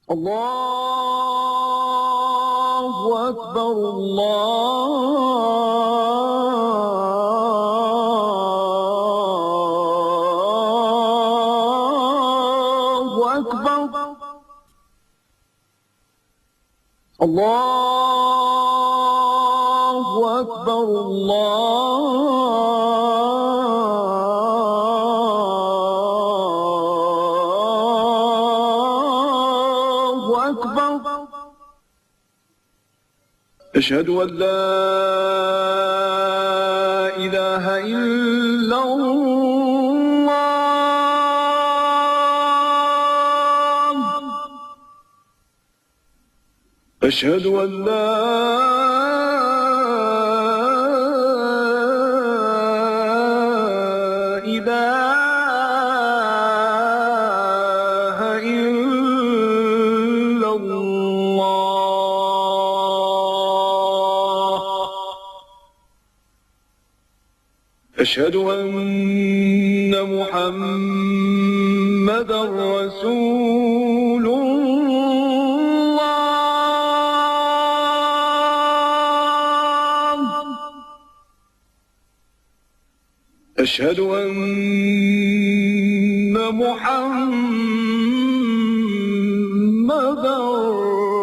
Allahu Akbar, Allahu Akbar, Allahu Akbar, Allahu Akbar. أشهد أن لا إله إلا الله. أشهد أن لا إله إلا الله. أشهد أن محمدًا رسول الله. أشهد أن محمدًا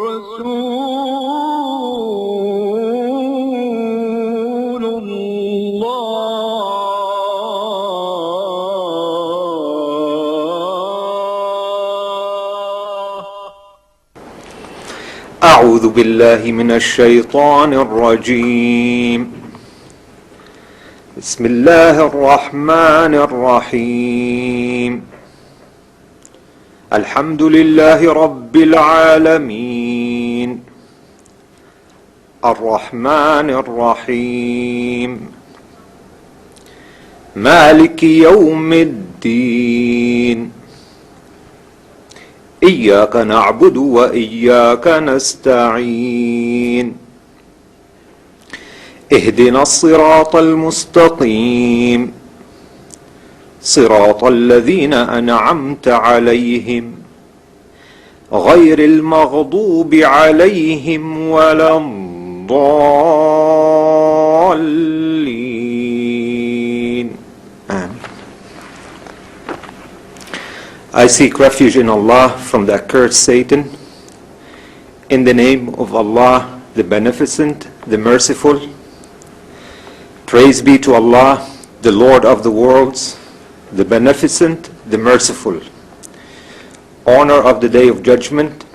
رسول الله. أعوذ بالله من الشيطان الرجيم. بسم الله الرحمن الرحيم. الحمد لله رب العالمين الرحمن الرحيم مالك يوم الدين. إياك نعبد وإياك نستعين. اهدنا الصراط المستقيم صراط الذين أنعمت عليهم غير المغضوب عليهم ولا الضالين. Amen. I seek refuge in Allah from the accursed Satan. In the name of Allah, the Beneficent, the Merciful. Praise be to Allah, the Lord of the worlds, the Beneficent, the Merciful. Honor of the Day of Judgment.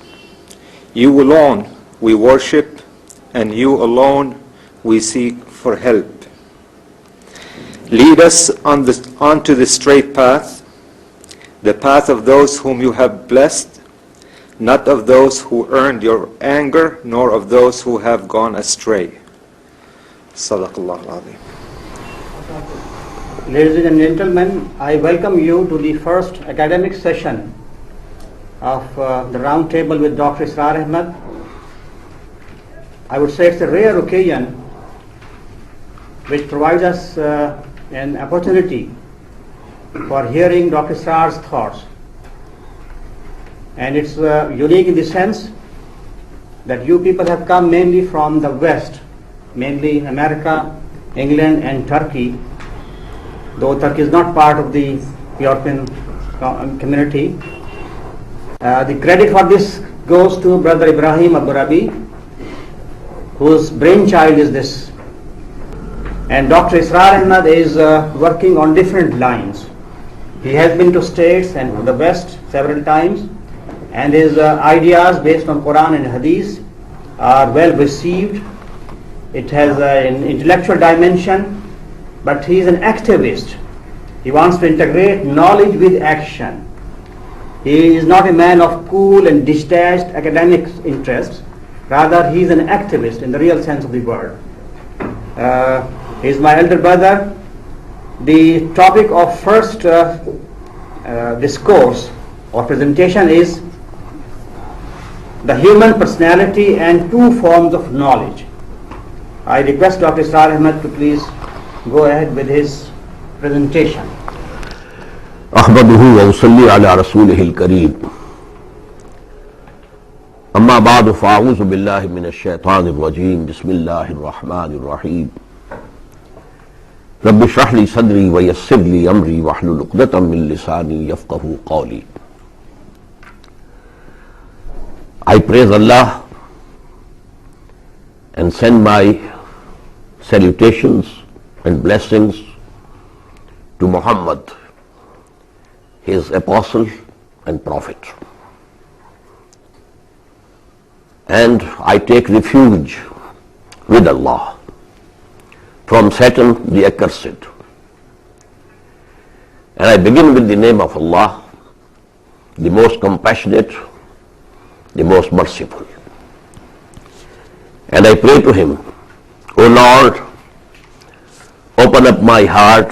You alone we worship, and you alone we seek for help. Lead us onto the straight path, the path of those whom you have blessed, not of those who earned your anger, nor of those who have gone astray. Sadaqallah al-Azim. Ladies and gentlemen, I welcome you to the first academic session of the round table with Dr. Israr Ahmad. I would say it's a rare occasion which provides us an opportunity for hearing Dr. Israr's thoughts. And it's unique in the sense that you people have come mainly from the West, mainly America, England and Turkey, though Turkey is not part of the European community. The credit for this goes to Brother Ibrahim Abdurabi, whose brainchild is this. And Dr. Israr Ahmad is working on different lines. He has been to States and the West several times, and his ideas based on Quran and Hadith are well received. It has an intellectual dimension, but he is an activist. He wants to integrate knowledge with action. He is not a man of cool and detached academic interests. Rather, he is an activist in the real sense of the word. He is my elder brother. The topic of first discourse or presentation is the human personality and two forms of knowledge. I request Dr. Israr Ahmad to please go ahead with his presentation. أحمده وأصلي على رسوله الكريم أما بعد فأعوذ بالله من الشيطان الرجيم بسم الله الرحمن الرحيم رب اشرح لي صدري ويسر لي أمري واحلل عقدة من لساني يفقهوا قولي. I praise Allah and send my salutations and blessings to Muhammad, his apostle and prophet. And I take refuge with Allah from Satan the accursed. And I begin with the name of Allah, the most compassionate, the most merciful. And I pray to Him, O Lord, open up my heart,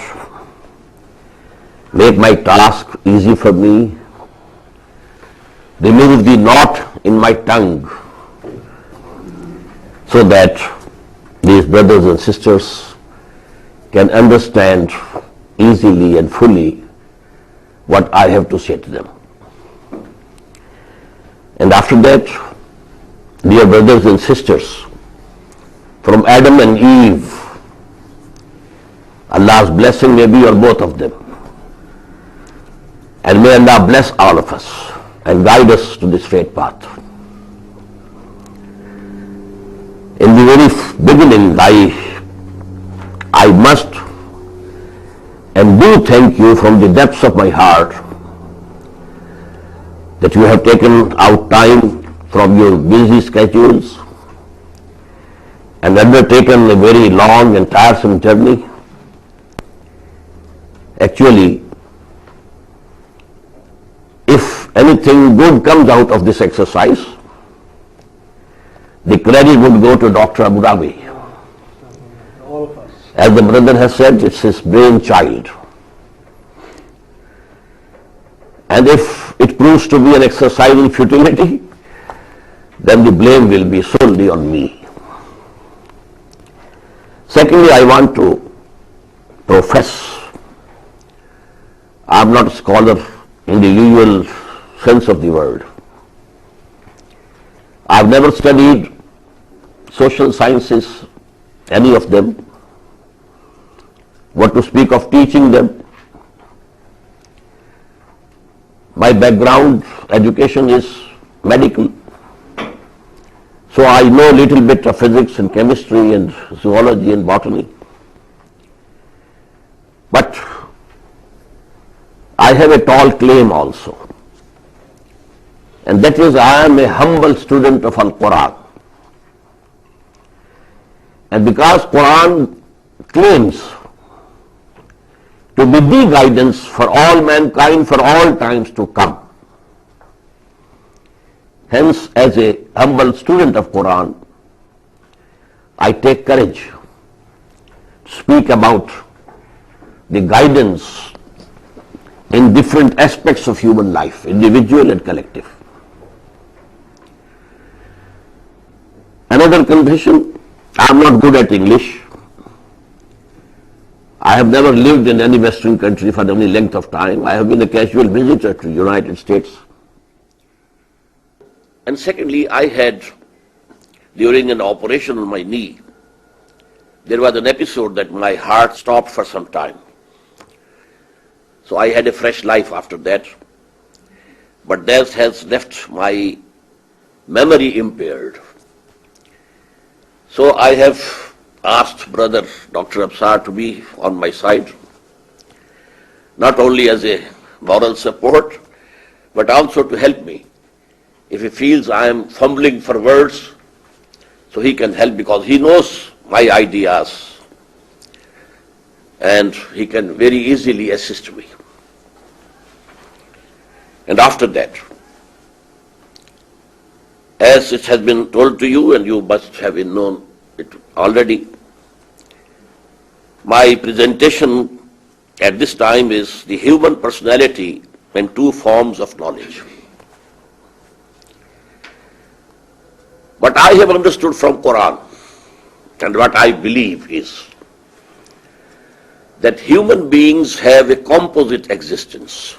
make my task easy for me, remove the knot in my tongue, so that these brothers and sisters can understand easily and fully what I have to say to them. And after that, dear brothers and sisters, from Adam and Eve, Allah's blessing may be on both of them. And may Allah bless all of us and guide us to the straight path. In the very beginning, I must and do thank you from the depths of my heart that you have taken out time from your busy schedules and undertaken a very long and tiresome journey. Actually, if anything good comes out of this exercise, the credit would go to Dr. Abu Dhabi. All of us. As the brother has said, it's his brainchild. And if it proves to be an exercise in futility, then the blame will be solely on me. Secondly, I want to profess, I'm not a scholar in the usual sense of the word. I've never studied social sciences, any of them. What to speak of teaching them? My background education is medical. So I know a little bit of physics and chemistry and zoology and botany. But I have a tall claim also. And that is, I am a humble student of Al-Qur'an. And because Qur'an claims to be the guidance for all mankind for all times to come, hence as a humble student of Qur'an, I take courage to speak about the guidance in different aspects of human life, individual and collective. Another confession, I am not good at English. I have never lived in any Western country for any length of time. I have been a casual visitor to the United States. And secondly, I had, during an operation on my knee, there was an episode that my heart stopped for some time. So I had a fresh life after that. But that has left my memory impaired. So I have asked brother Dr. Absar to be on my side, not only as a moral support, but also to help me. If he feels I am fumbling for words, so he can help because he knows my ideas and he can very easily assist me. And after that, as it has been told to you, and you must have known it already, my presentation at this time is the human personality in two forms of knowledge. What I have understood from Quran and what I believe is that human beings have a composite existence.